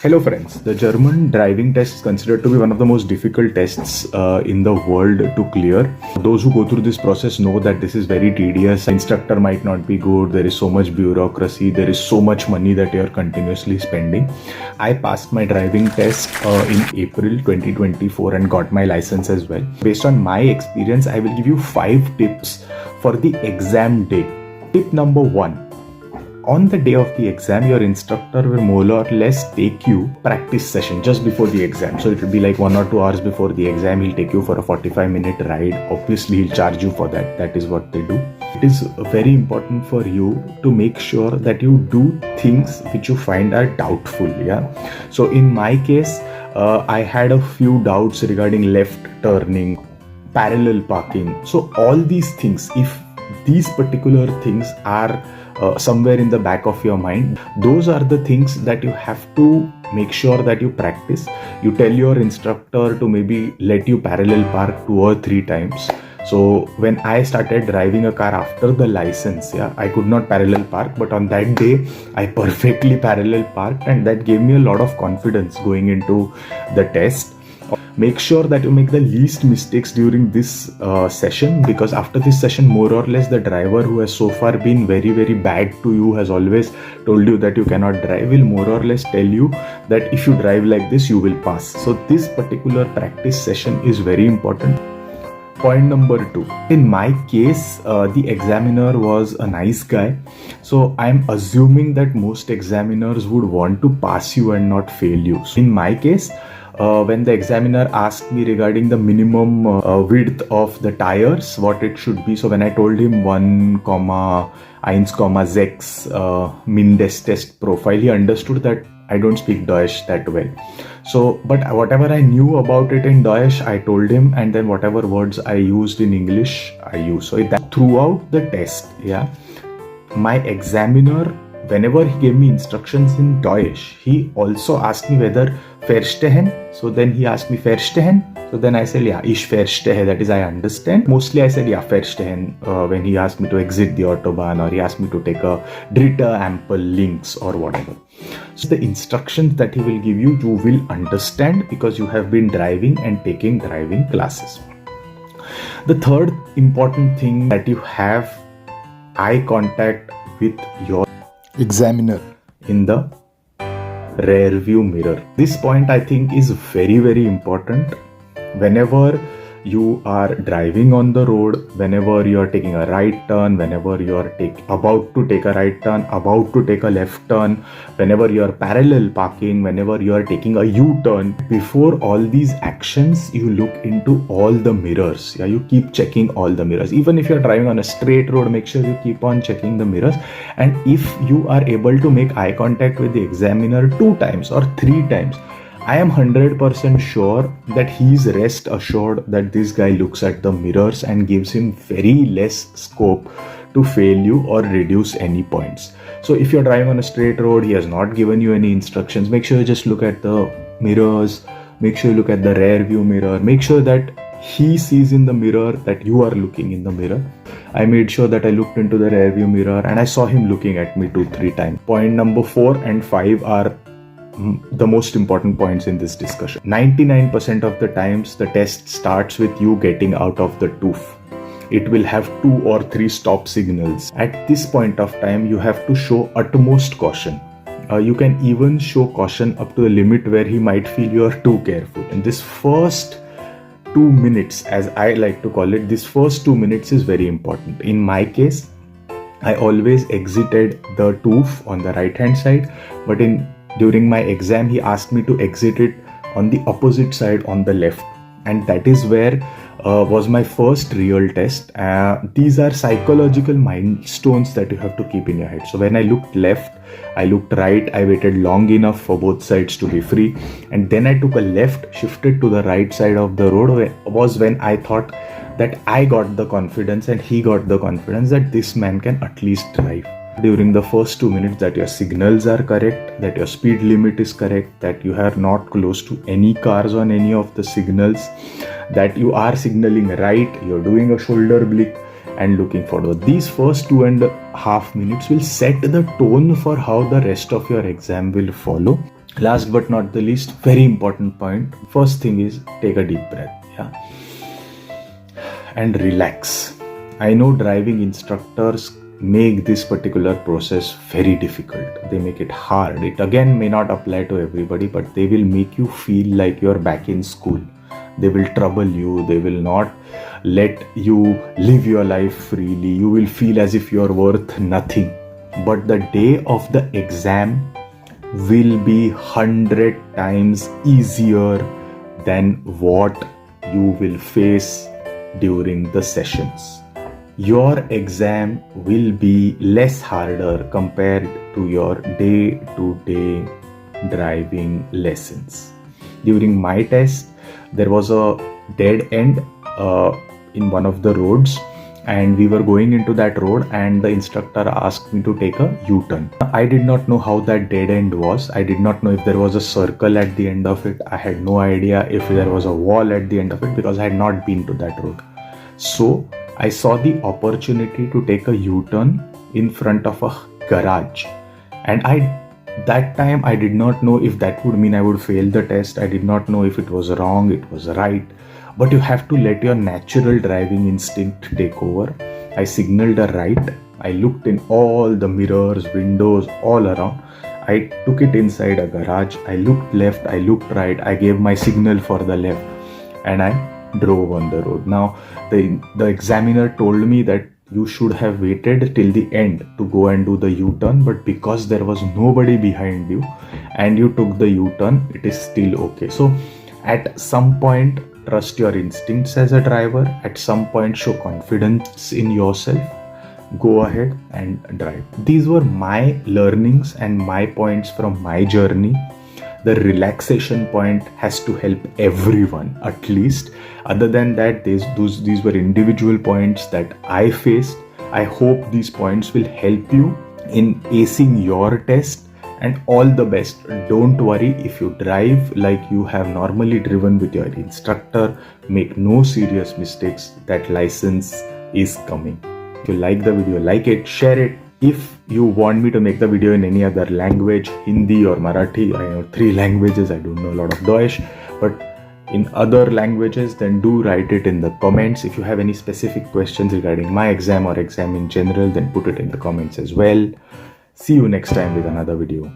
Hello friends, the German driving test is considered to be one of the most difficult tests in the world to clear. Those who go through this process know that this is very tedious. The instructor might not be good, there is so much bureaucracy, there is so much money that you are continuously spending. I passed my driving test in April 2024 and got my license as well. Based on my experience, I will give you 5 tips for the exam day. Tip number 1. On the day of the exam, your instructor will more or less take you practice session just before the exam. So it will be like 1 or 2 hours before the exam. He'll take you for a 45-minute ride. Obviously, he'll charge you for that. That is what they do. It is very important for you to make sure that you do things which you find are doubtful. Yeah. So in my case, I had a few doubts regarding left turning, parallel parking. So all these things, if these particular things are somewhere in the back of your mind, those are the things that you have to make sure that you practice. You tell your instructor to maybe let you parallel park 2 or 3 times. So when I started driving a car after the license, I could not parallel park, but on that day I perfectly parallel parked, and that gave me a lot of confidence going into the test. Make sure that you make the least mistakes during this session, because after this session, more or less the driver who has so far been very, very bad to you, has always told you that you cannot drive, will more or less tell you that if you drive like this, you will pass. So this particular practice session is very important. Point number 2. In my case, the examiner was a nice guy. So I'm assuming that most examiners would want to pass you and not fail you. So in my case, when the examiner asked me regarding the minimum width of the tires, what it should be. So when I told him 1,6, Mindesttest profile, he understood that I don't speak Deutsch that well. So, but whatever I knew about it in Deutsch, I told him, and then whatever words I used in English, I used. So that throughout the test, my examiner, whenever he gave me instructions in Deutsch, he also asked me whether verstehen. So then he asked me verstehen. So then I said, ich verstehe, that is I understand. Mostly I said, verstehen, when he asked me to exit the Autobahn, or he asked me to take a dritte Ampel links or whatever. So the instructions that he will give you, you will understand because you have been driving and taking driving classes. The third important thing, that you have eye contact with your examiner in the rear view mirror. This point I think is very, very important. Whenever you are driving on the road, whenever you are taking a right turn, whenever you are about to take a right turn, about to take a left turn, whenever you are parallel parking, whenever you are taking a U-turn, before all these actions, you look into all the mirrors. You keep checking all the mirrors. Even if you are driving on a straight road, make sure you keep on checking the mirrors. And if you are able to make eye contact with the examiner 2 times or 3 times, I am 100% sure that he is rest assured that this guy looks at the mirrors and gives him very less scope to fail you or reduce any points. So if you're driving on a straight road, he has not given you any instructions, make sure you just look at the mirrors, make sure you look at the rear view mirror, make sure that he sees in the mirror that you are looking in the mirror. I made sure that I looked into the rear view mirror and I saw him looking at me 2-3 times. Point number 4 and 5 are the most important points in this discussion. 99% of the times the test starts with you getting out of the TÜV. It will have 2 or 3 stop signals. At this point of time, you have to show utmost caution. You can even show caution up to the limit where he might feel you are too careful. And this first 2 minutes, as I like to call it, this first 2 minutes is very important. In my case, I always exited the TÜV on the right hand side, but during my exam, he asked me to exit it on the opposite side on the left. And that is where was my first real test. These are psychological milestones that you have to keep in your head. So when I looked left, I looked right, I waited long enough for both sides to be free. And then I took a left, shifted to the right side of the road, was when I thought that I got the confidence and he got the confidence that this man can at least drive. During the first 2 minutes, that your signals are correct, that your speed limit is correct, that you are not close to any cars on any of the signals, that you are signaling right, you're doing a shoulder blink and looking forward. These first 2.5 minutes will set the tone for how the rest of your exam will follow. Last but not the least, very important point. First thing is take a deep breath, and relax. I know driving instructors make this particular process very difficult. They make it hard. It again may not apply to everybody, but they will make you feel like you're back in school. They will trouble you. They will not let you live your life freely. You will feel as if you're worth nothing. But the day of the exam will be 100 times easier than what you will face during the sessions. Your exam will be less harder compared to your day-to-day driving lessons. During my test, there was a dead end in one of the roads, and we were going into that road, and the instructor asked me to take a U-turn. I did not know how that dead end was. I did not know if there was a circle at the end of it. I had no idea if there was a wall at the end of it, because I had not been to that road. So I saw the opportunity to take a U-turn in front of a garage, and that time I did not know if that would mean I would fail the test. I did not know if it was wrong, it was right. But you have to let your natural driving instinct take over. I signaled a right. I looked in all the mirrors, windows, all around. I took it inside a garage. I looked left, I looked right. I gave my signal for the left, and I drove on the road. Now, the examiner told me that you should have waited till the end to go and do the U-turn, but because there was nobody behind you and you took the U-turn, it is still okay. So at some point, trust your instincts as a driver. At some point, show confidence in yourself. Go ahead and drive. These were my learnings and my points from my journey. The relaxation point has to help everyone, at least. Other than that, these were individual points that I faced. I hope these points will help you in acing your test, and all the best. Don't worry if you drive like you have normally driven with your instructor. Make no serious mistakes. That license is coming. If you like the video, like it, share it. If you want me to make the video in any other language, Hindi or Marathi, I know 3 languages, I don't know a lot of Deutsch, but in other languages, then do write it in the comments. If you have any specific questions regarding my exam or exam in general, then put it in the comments as well. See you next time with another video.